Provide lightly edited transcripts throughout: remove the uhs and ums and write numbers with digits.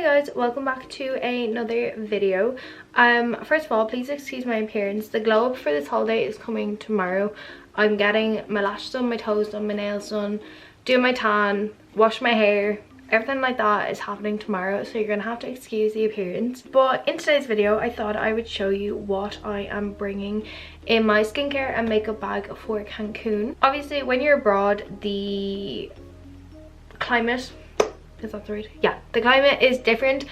guys, welcome back to another video. First of all, please excuse my appearance. The glow up for this holiday is coming tomorrow. I'm getting my lashes done, my toes done, my nails done, doing my tan, wash my hair, everything like that is happening tomorrow, so you're gonna have to excuse the appearance. But in today's video I thought I would show you what I am bringing in my skincare and makeup bag for Cancun. Obviously when you're abroad, the climate, is that the right? Yeah, the climate is different,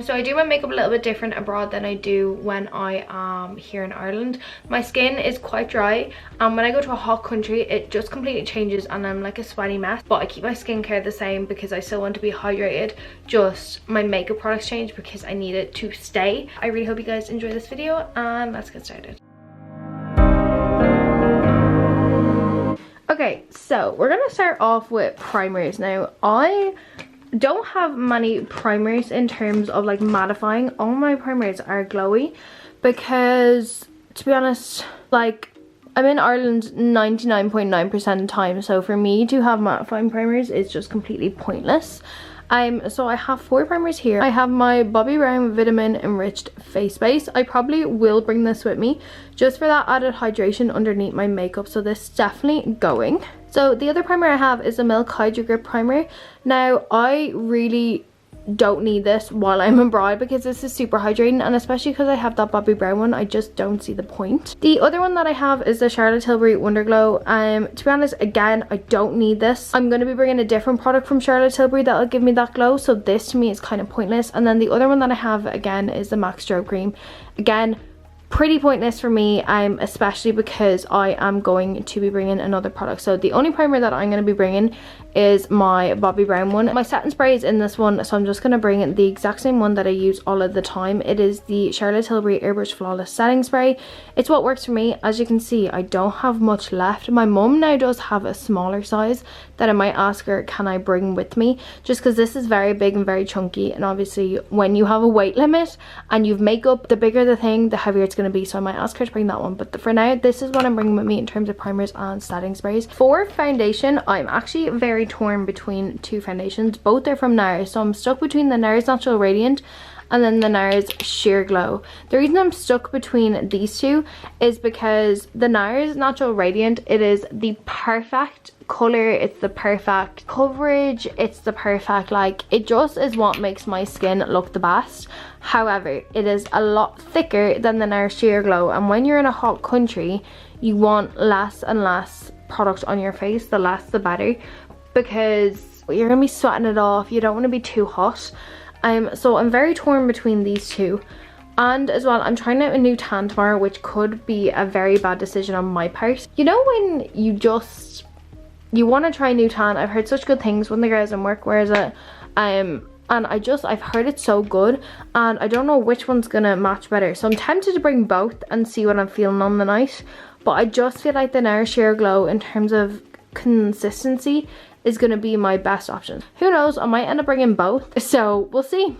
so I do my makeup a little bit different abroad than I do when I am here in Ireland. My skin is quite dry, and when I go to a hot country it just completely changes and I'm like a sweaty mess. But I keep my skincare the same because I still want to be hydrated, just my makeup products change because I need it to stay. I really hope you guys enjoy this video, and let's get started. Okay, so we're gonna start off with primers. Now I don't have many primers in terms of like mattifying. All my primers are glowy because, to be honest, like I'm in Ireland 99.9% of the time, so for me to have mattifying primers is just completely pointless. So I have 4 primers here. I have my Bobbi Brown Vitamin Enriched Face Base. I probably will bring this with me just for that added hydration underneath my makeup, so this is definitely going. So the other primer I have is a Milk Hydro Grip Primer. Now I really don't need this while I'm abroad because this is super hydrating, and especially because I have that Bobbi Brown one, I just don't see the point. The other one that I have is the Charlotte Tilbury Wonder Glow. To be honest, again, I don't need this. I'm going to be bringing a different product from Charlotte Tilbury that'll give me that glow, so this to me is kind of pointless. And then the other one that I have again is the MAC Strobe Cream. Again, pretty pointless for me, especially because I am going to be bringing another product. So the only primer that I'm going to be bringing is my Bobbi Brown one. My setting spray is in this one, so I'm just going to bring in the exact same one that I use all of the time. It is the Charlotte Tilbury Airbrush Flawless Setting Spray. It's what works for me. As you can see, I don't have much left. My mum now does have a smaller size that I might ask her, can I bring with me? Just because this is very big and very chunky, and obviously when you have a weight limit and you've makeup, the bigger the thing, the heavier it's going to be, so I might ask her to bring that one. But for now, this is what I'm bringing with me in terms of primers and setting sprays. For foundation, I'm actually very torn between 2 foundations. Both are from NARS, so I'm stuck between the NARS Natural Radiant and then the NARS Sheer Glow. The reason I'm stuck between these two is because the NARS Natural Radiant, it is the perfect color, it's the perfect coverage, it's the perfect, like, it just is what makes my skin look the best. However, it is a lot thicker than the NARS Sheer Glow, and when you're in a hot country you want less and less product on your face, the less the better, because you're gonna be sweating it off, you don't want to be too hot. So I'm very torn between these two. And as well, I'm trying out a new tan tomorrow, which could be a very bad decision on my part. You know when you want to try a new tan? I've heard such good things when the girls in work wears it, and I've heard it's so good, and I don't know which one's gonna match better, so I'm tempted to bring both and see what I'm feeling on the night. But I just feel like the NARS Sheer Glow in terms of consistency is going to be my best option. Who knows, I might end up bringing both, so we'll see.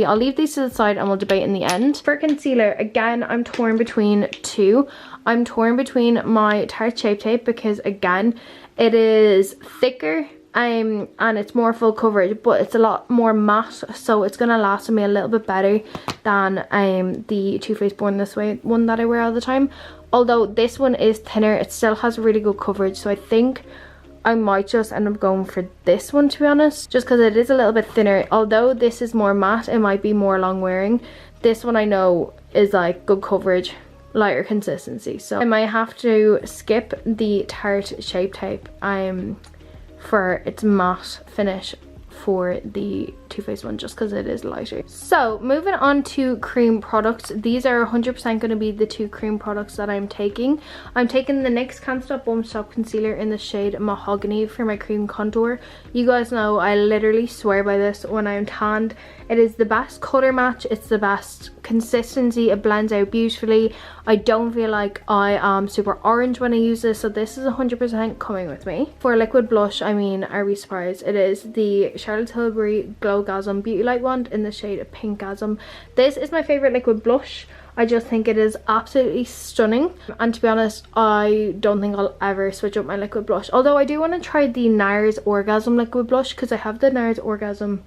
I'll leave these to the side and we'll debate in the end. For concealer, again, I'm torn between 2. I'm torn between my Tarte Shape Tape because again, it is thicker and it's more full coverage, but it's a lot more matte, so it's gonna last me a little bit better than the Too Faced Born This Way one that I wear all the time. Although this one is thinner, it still has really good coverage, so I think I might just end up going for this one, to be honest, just because it is a little bit thinner. Although this is more matte, it might be more long wearing. This one I know is like good coverage, lighter consistency, so I might have to skip the Tarte Shape Tape for its matte finish for the Too Faced one, just because it is lighter. So moving on to cream products, these are 100% going to be the 2 cream products that I'm taking. I'm taking the NYX Can't Stop Bum Stop Concealer in the shade Mahogany for my cream contour. You guys know I literally swear by this when I'm tanned. It is the best color match, it's the best consistency, it blends out beautifully. I don't feel like I am super orange when I use this, so this is 100% coming with me. For liquid blush, I mean, are we surprised? It is the Charlotte Tilbury Glow Gasm Beauty Light Wand in the shade Pink Gasm. This is my favorite liquid blush. I just think it is absolutely stunning, and to be honest, I don't think I'll ever switch up my liquid blush. Although I do want to try the NARS Orgasm liquid blush because I have the NARS Orgasm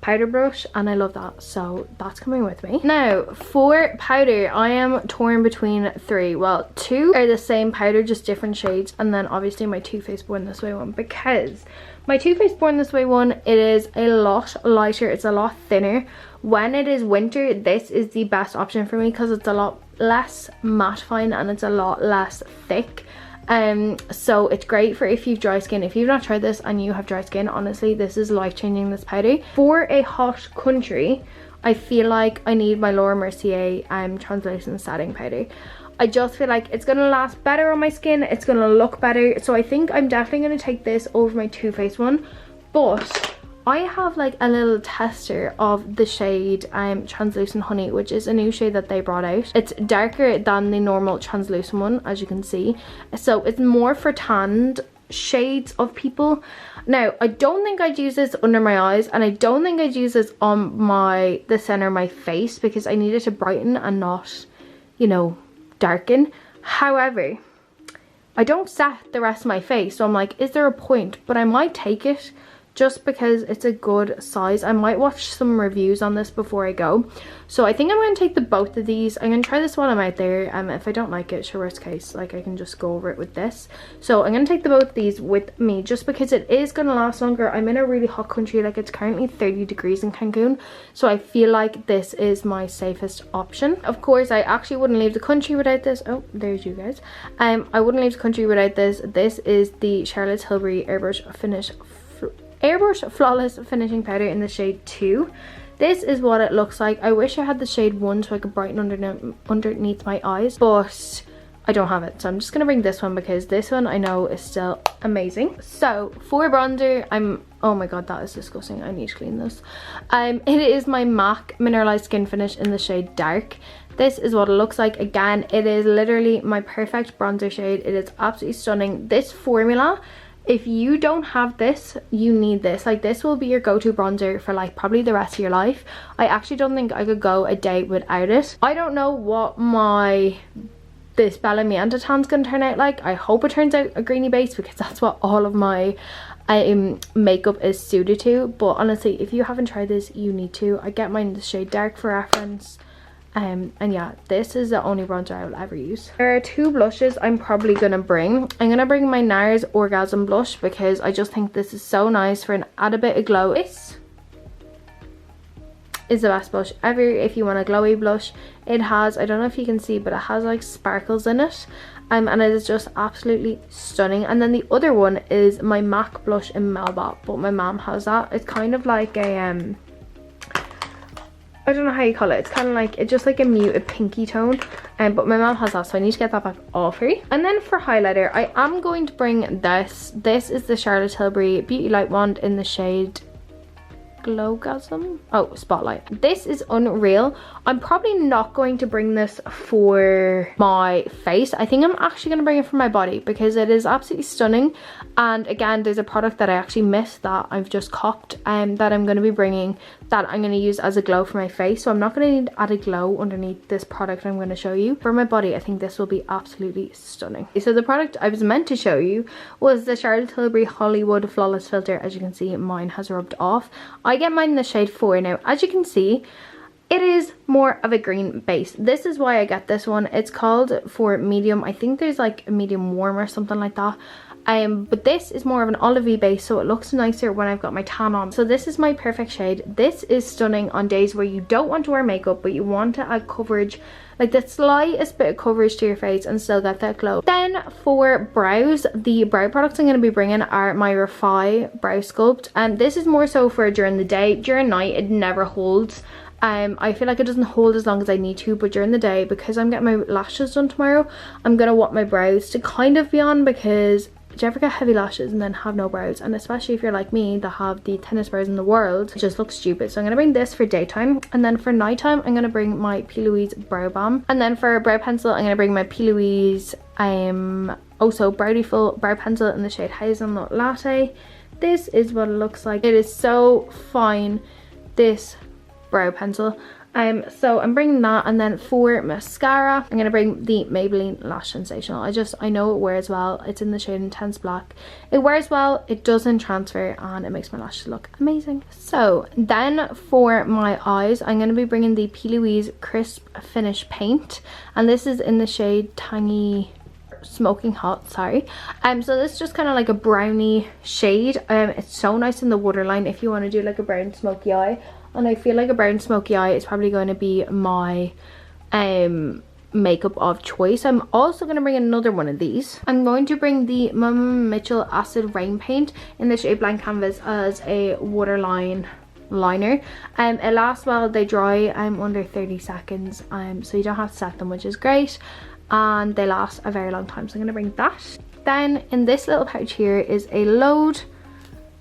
powder brush, and I love that, so that's coming with me. Now for powder, I am torn between 3. Well, 2 are the same powder, just different shades, and then obviously my Too Faced Born This Way one, because my Too Faced Born This Way one, it is a lot lighter, it's a lot thinner. When it is winter, this is the best option for me because it's a lot less mattifying and it's a lot less thick. So it's great for if you've dry skin. If you've not tried this and you have dry skin, honestly this is life-changing, this powder. For a hot country, I feel like I need my Laura Mercier translucent setting powder. I just feel like it's gonna last better on my skin, it's gonna look better, so I think I'm definitely gonna take this over my Too Faced one. But I have like a little tester of the shade Translucent Honey, which is a new shade that they brought out. It's darker than the normal translucent one, as you can see, so it's more for tanned shades of people. Now I don't think I'd use this under my eyes, and I don't think I'd use this on the center of my face, because I need it to brighten and not, you know, darken. However, I don't set the rest of my face, so I'm like, is there a point? But I might take it just because it's a good size. I might watch some reviews on this before I go, so I think I'm going to take the both of these. I'm going to try this while I'm out there, if I don't like it, sure, worst case, like I can just go over it with this. So I'm going to take the both of these with me just because it is going to last longer. I'm in a really hot country, like it's currently 30 degrees in Cancun, so I feel like this is my safest option. Of course, I actually wouldn't leave the country without this. Oh, there's you guys. I wouldn't leave the country without this. This is the Charlotte Tilbury Airbrush Flawless Finishing Powder in the shade 2. This is what it looks like. I wish I had the shade 1 so I could brighten underneath my eyes, but I don't have it, so I'm just gonna bring this one because this one I know is still amazing. So for bronzer, oh my god, that is disgusting, I need to clean this. It is my MAC Mineralized Skin Finish in the shade Dark. This is what it looks like. Again, it is literally my perfect bronzer shade. It is absolutely stunning. This formula, if you don't have this, you need this. Like, this will be your go-to bronzer for like probably the rest of your life. I actually don't think I could go a day without it. I don't know what this Bella Mianta tan's gonna turn out like. I hope it turns out a greeny base because that's what all of my makeup is suited to. But honestly, if you haven't tried this, you need to. I get mine in the shade Dark for reference. And yeah, this is the only bronzer I will ever use. There are 2 blushes I'm probably gonna bring. I'm gonna bring my NARS Orgasm blush because I just think this is so nice for add a bit of glow. This is the best blush ever if you want a glowy blush. It has, I don't know if you can see, but it has like sparkles in it. And it is just absolutely stunning. And then the other one is my MAC blush in Melba, but my mom has that. It's kind of like a I don't know how you call it. It's kind of like, it's just like a muted pinky tone. But my mom has that, so I need to get that back off her. And then for highlighter, I am going to bring this. This is the Charlotte Tilbury Beauty Light Wand in the shade Glowgasm. Oh, Spotlight. This is unreal. I'm probably not going to bring this for my face. I think I'm actually going to bring it for my body because it is absolutely stunning. And again, there's a product that I actually missed that I've just copped that I'm going to be bringing, that I'm going to use as a glow for my face. So I'm not going to need to add a glow underneath this product I'm going to show you. For my body, I think this will be absolutely stunning. So the product I was meant to show you was the Charlotte Tilbury Hollywood Flawless Filter. As you can see, mine has rubbed off. I get mine in the shade 4. Now, as you can see, it is more of a green base. This is why I get this one. It's called for medium. I think there's like a medium warm or something like that. But this is more of an olivey base, so it looks nicer when I've got my tan on. So this is my perfect shade. This is stunning on days where you don't want to wear makeup, but you want to add coverage, like the slightest bit of coverage to your face and still get that glow. Then for brows, the brow products I'm going to be bringing are my Refi Brow Sculpt. And this is more so for during the day. During night, it never holds. I feel like it doesn't hold as long as I need to, but during the day, because I'm getting my lashes done tomorrow, I'm going to want my brows to kind of be on, because do you ever get heavy lashes and then have no brows? And especially if you're like me that have the thinnest brows in the world, it just looks stupid. So I'm going to bring this for daytime, and then for nighttime I'm going to bring my P. Louise Brow Balm. And then for brow pencil, I'm going to bring my P. Louise also Beautiful Brow Pencil in the shade Hazelnut Latte. This is what it looks like. It is so fine. This brow pencil. So I'm bringing that, and then for mascara I'm gonna bring the Maybelline Lash Sensational. I know it wears well. It's in the shade Intense Black. It wears well, it doesn't transfer, and it makes my lashes look amazing. So then for my eyes, I'm gonna be bringing the P. Louise Crisp Finish Paint, and this is in the shade Tangy Smoking Hot, sorry. So this is just kind of like a brownie shade. It's so nice in the waterline if you want to do like a brown smoky eye. And I feel like a brown smoky eye is probably going to be my makeup of choice. I'm also going to bring another one of these. I'm going to bring the Mama Mitchell Acid Rain Paint in the shade Blank Canvas as a waterline liner. It lasts while they dry under 30 seconds, so you don't have to set them, which is great, and they last a very long time. So I'm going to bring that. Then in this little pouch here is a load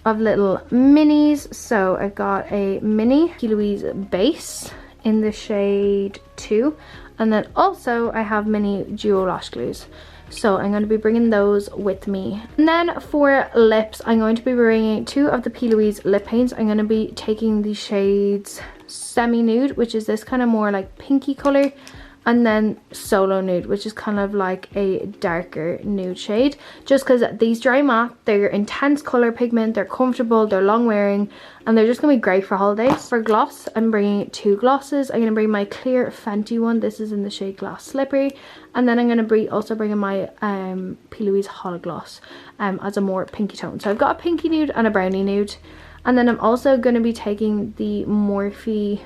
of little minis. So I got a mini P. Louise base in the shade 2, and then also I have mini duo lash glues, so I'm going to be bringing those with me. And then for lips, I'm going to be bringing 2 of the P. Louise lip paints. I'm going to be taking the shades Semi Nude, which is this kind of more like pinky color, and then Solo Nude, which is kind of like a darker nude shade, just because these dry matte, they're intense color pigment, they're comfortable, they're long wearing, and they're just gonna be great for holidays. For gloss, I'm bringing 2 glosses. I'm gonna bring my clear Fenty one. This is in the shade Glass Slippery, and then I'm gonna also bring in my P. Louise Holo Gloss as a more pinky tone. So I've got a pinky nude and a brownie nude, and then I'm also gonna be taking the Morphe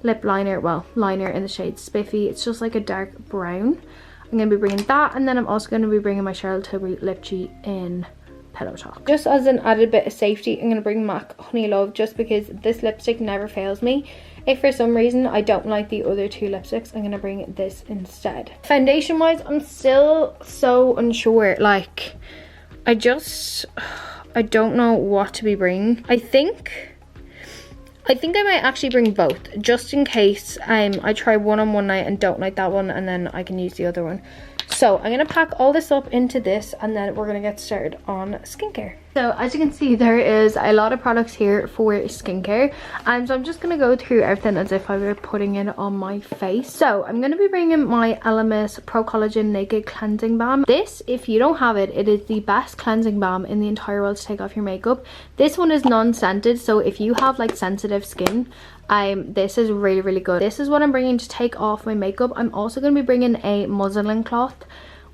lip liner, liner in the shade Spiffy. It's just like a dark brown. I'm going to be bringing that, and then I'm also going to be bringing my Charlotte Tilbury Lip Cheat in Pillow Talk. Just as an added bit of safety, I'm going to bring MAC Honey Love, just because this lipstick never fails me. If for some reason I don't like the other 2 lipsticks, I'm going to bring this instead. Foundation wise, I'm still so unsure. Like, I don't know what to be bringing. I think I might actually bring both, just in case I try one on one night and don't like that one, and then I can use the other one. So I'm going to pack all this up into this, and then we're going to get started on skincare. So as you can see, there is a lot of products here for skincare, and so I'm just going to go through everything as if I were putting it on my face. So I'm going to be bringing my Elemis Pro Collagen Naked Cleansing Balm. This, if you don't have it, it is the best cleansing balm in the entire world to take off your makeup. This one is non-scented, so if you have like sensitive skin, this is really, really good. This is what I'm bringing to take off my makeup. I'm also going to be bringing a muslin cloth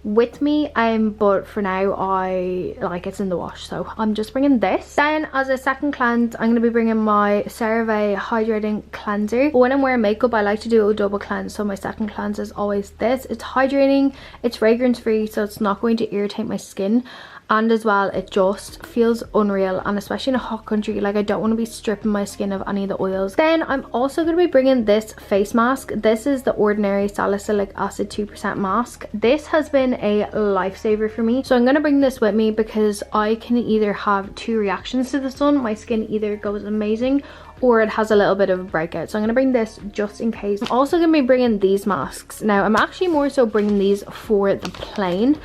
with me, but for now it's in the wash, so I'm just bringing this. Then as a second cleanse, I'm going to be bringing my CeraVe Hydrating Cleanser. But when I'm wearing makeup, I like to do a double cleanse, so my second cleanse is always this. It's hydrating, it's fragrance free, so it's not going to irritate my skin, and as well it just feels unreal, and especially in a hot country, like I don't want to be stripping my skin of any of the oils. Then I'm also going to be bringing this face mask. This is the Ordinary Salicylic Acid 2% mask. This has been a lifesaver for me, so I'm going to bring this with me because I can either have 2 reactions to the sun. My skin either goes amazing or it has a little bit of a breakout, so I'm going to bring this just in case. I'm also going to be bringing these masks. Now I'm actually more so bringing these for the plane,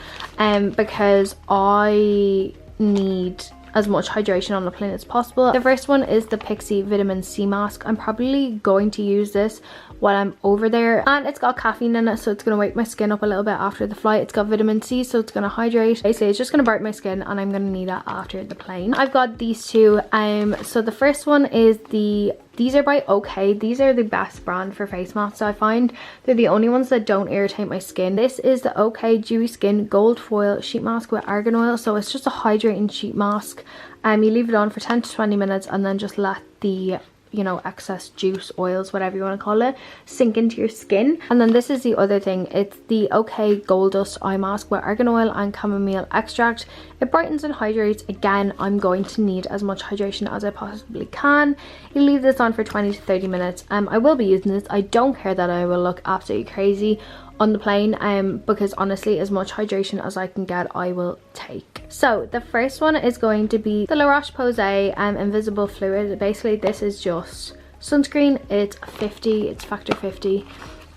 because I need as much hydration on the plane as possible. The first one is the Pixie Vitamin C mask. I'm probably going to use this while I'm over there, and it's got caffeine in it, so it's going to wake my skin up a little bit after the flight. It's got vitamin C, so it's going to hydrate. Basically it's just going to brighten my skin, and I'm going to need that after the plane. I've got these 2. So the first one is these are by OK. These are the best brand for face masks. So I find they're the only ones that don't irritate my skin. This is the OK Dewy Skin Gold Foil Sheet Mask with Argan Oil. So it's just a hydrating sheet mask. You leave it on for 10 to 20 minutes and then just let the excess juice, oils, whatever you want to call it, sink into your skin. And then this is the other thing. It's the OK Gold Dust Eye Mask with Argan Oil and Chamomile Extract. It brightens and hydrates. Again, I'm going to need as much hydration as I possibly can. You leave this on for 20 to 30 minutes. I will be using this. I don't care that I will look absolutely crazy on the plane, because honestly, as much hydration as I can get, I will take. So the first one is going to be the La Roche-Posay Invisible Fluid. Basically this is just sunscreen. It's factor 50.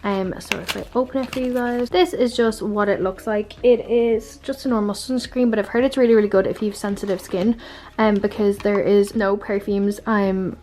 So if I open it for you guys, this is just what it looks like. It is just a normal sunscreen, but I've heard it's really, really good if you have sensitive skin, because there is no perfumes in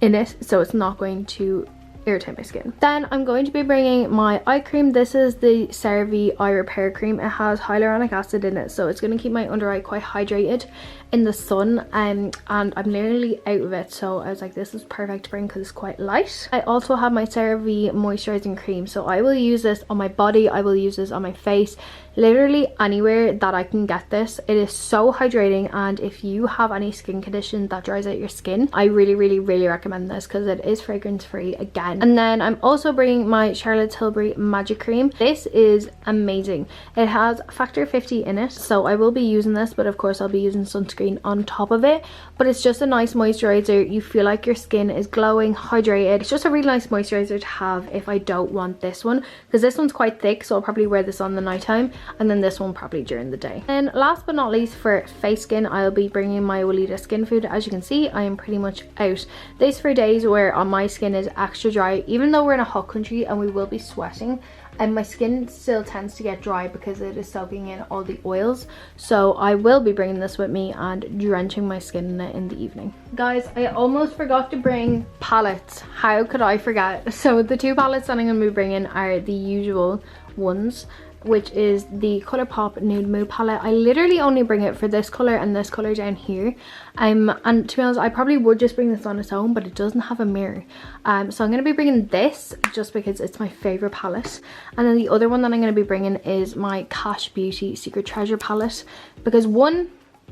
it, so it's not going to irritate my skin. Then I'm going to be bringing my eye cream. This is the CeraVe Eye Repair Cream. It has hyaluronic acid in it, so it's going to keep my under eye quite hydrated in the sun, and I'm nearly out of it, so I was like, this is perfect to bring because it's quite light. I also have my CeraVe moisturizing cream, so I will use this on my body, I will use this on my face, literally anywhere that I can get this. It is so hydrating, and if you have any skin condition that dries out your skin, I really recommend this because it is fragrance free again. And then I'm also bringing my Charlotte Tilbury Magic Cream. This is amazing. It has factor 50 in it, so I will be using this, but of course I'll be using sunscreen on top of it. But it's just a nice moisturizer. You feel like your skin is glowing, hydrated. It's just a really nice moisturizer to have if I don't want this one, because this one's quite thick, so I'll probably wear this on the nighttime, and then this one probably during the day. And last but not least, for face skin, I'll be bringing my Weleda Skin Food. As you can see, I am pretty much out. This for days where on my skin is extra dry, even though we're in a hot country and we will be sweating, and my skin still tends to get dry because it is soaking in all the oils. So I will be bringing this with me and drenching my skin in it in the evening. Guys, I almost forgot to bring palettes. How could I forget? So the two palettes that I'm going to be bringing are the usual ones, which is the ColourPop Nude Mood palette. I literally only bring it for this color and this color down here, and to be honest, I probably would just bring this on its own, but it doesn't have a mirror, so I'm going to be bringing this just because it's my favorite palette. And then the other one that I'm going to be bringing is my Cash Beauty Secret Treasure palette, because one,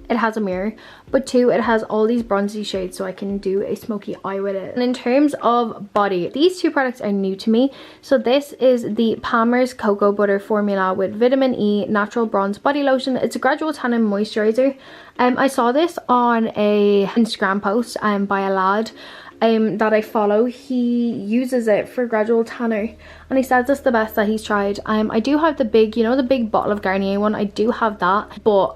it has a mirror, but two, it has all these bronzy shades, so I can do a smoky eye with it. And in terms of body, these two products are new to me. So this is the Palmer's Cocoa Butter Formula with Vitamin E Natural Bronze Body Lotion. It's a gradual tannin moisturizer. I saw this on a Instagram post by a lad that I follow. He uses it for gradual tanner, and he says it's the best that he's tried. I do have the big, you know, the big bottle of Garnier one. I do have that, but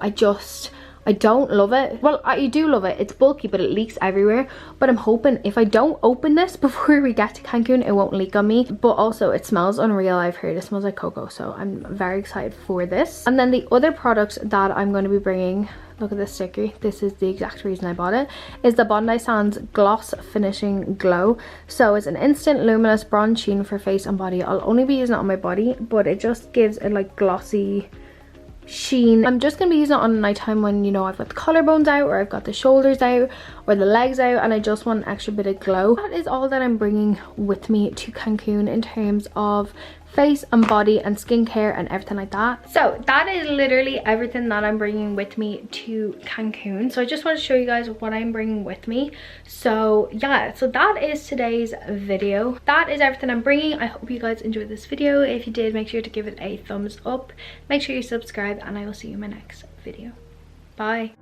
I don't love it. Well, I do love it. It's bulky, but it leaks everywhere. But I'm hoping if I don't open this before we get to Cancun, it won't leak on me. But also, it smells unreal. I've heard it smells like cocoa, so I'm very excited for this. And then the other product that I'm going to be bringing, look at this sticker, this is the exact reason I bought it, is the Bondi Sands Gloss Finishing Glow. So it's an instant luminous bronze sheen for face and body. I'll only be using it on my body, but it just gives a like glossy sheen. I'm just gonna be using it on nighttime when, you know, I've got the collarbones out, or I've got the shoulders out, or the legs out, and I just want an extra bit of glow. That is all that I'm bringing with me to Cancun in terms of face and body and skincare and everything like that. So that is literally everything that I'm bringing with me to Cancun. So I just want to show you guys what I'm bringing with me. So yeah, so that is today's video. That is everything I'm bringing. I hope you guys enjoyed this video. If you did, make sure to give it a thumbs up, make sure you subscribe, and I will see you in my next video. Bye.